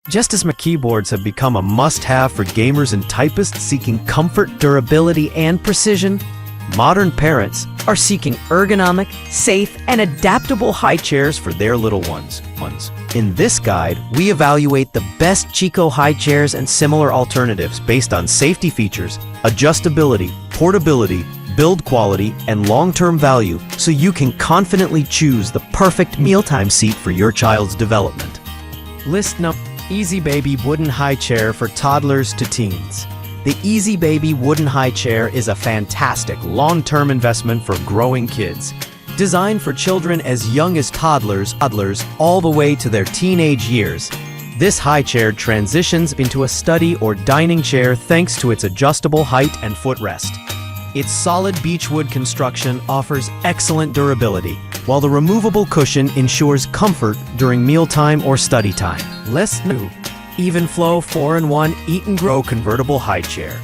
Just as my keyboards have become a must-have for gamers and typists seeking comfort, durability, and precision, modern parents are seeking ergonomic, safe, and adaptable high chairs for their little ones. In this guide, we evaluate the best Chico high chairs and similar alternatives based on safety features, adjustability, portability, build quality, and long-term value, so you can confidently choose the perfect mealtime seat for your child's development. List number: EasyBaby Wooden High Chair for Toddlers to Teens. The EasyBaby Wooden High Chair is a fantastic long-term investment for growing kids. Designed for children as young as toddlers all the way to their teenage years, this high chair transitions into a study or dining chair thanks to its adjustable height and footrest. Its solid beechwood construction offers excellent durability, while the removable cushion ensures comfort during mealtime or study time. List new: Evenflow 4-in-1 Eat and Grow Convertible High Chair.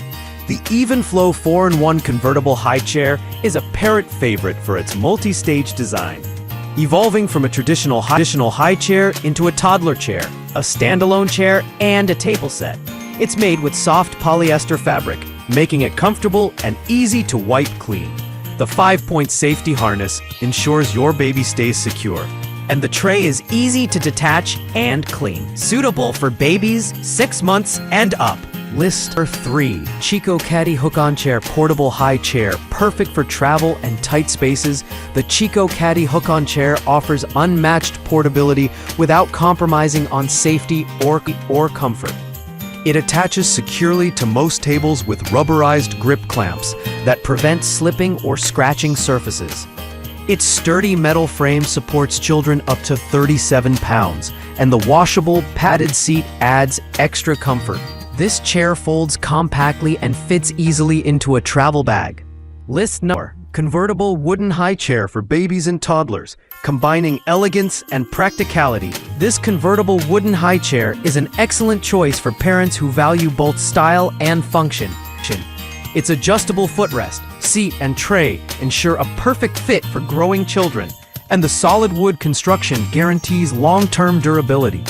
The Evenflow 4-in-1 Convertible High Chair is a parent favorite for its multi-stage design, evolving from a traditional high chair into a toddler chair, a standalone chair, and a table set. It's made with soft polyester fabric, making it comfortable and easy to wipe clean. The 5-point safety harness ensures your baby stays secure, and the tray is easy to detach and clean. Suitable for babies 6 months and up. List 3. Chico Caddy Hookon Chair Portable High Chair. Perfect for travel and tight spaces, the Chico Caddy Hookon Chair offers unmatched portability without compromising on safety or comfort. It attaches securely to most tables with rubberized grip clamps that prevent slipping or scratching surfaces. Its sturdy metal frame supports children up to 37 pounds, and the washable, padded seat adds extra comfort. This chair folds compactly and fits easily into a travel bag. List number: Convertible Wooden High Chair for Babies and Toddlers, combining elegance and practicality. This convertible wooden high chair is an excellent choice for parents who value both style and function. Its adjustable footrest, seat, and tray ensure a perfect fit for growing children, and the solid wood construction guarantees long-term durability.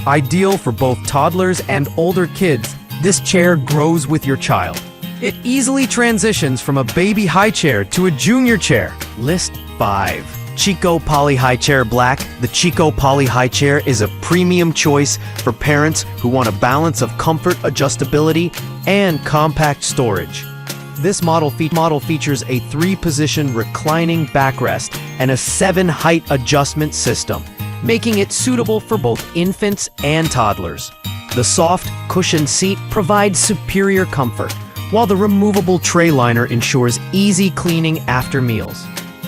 Ideal for both toddlers and older kids, this chair grows with your child. It easily transitions from a baby high chair to a junior chair. List 5. Chico Poly High Chair Black. The Chico Poly High Chair is a premium choice for parents who want a balance of comfort, adjustability, and compact storage. This model features a 3-position reclining backrest and a 7-height adjustment system, making it suitable for both infants and toddlers. The soft, cushioned seat provides superior comfort, while the removable tray liner ensures easy cleaning after meals.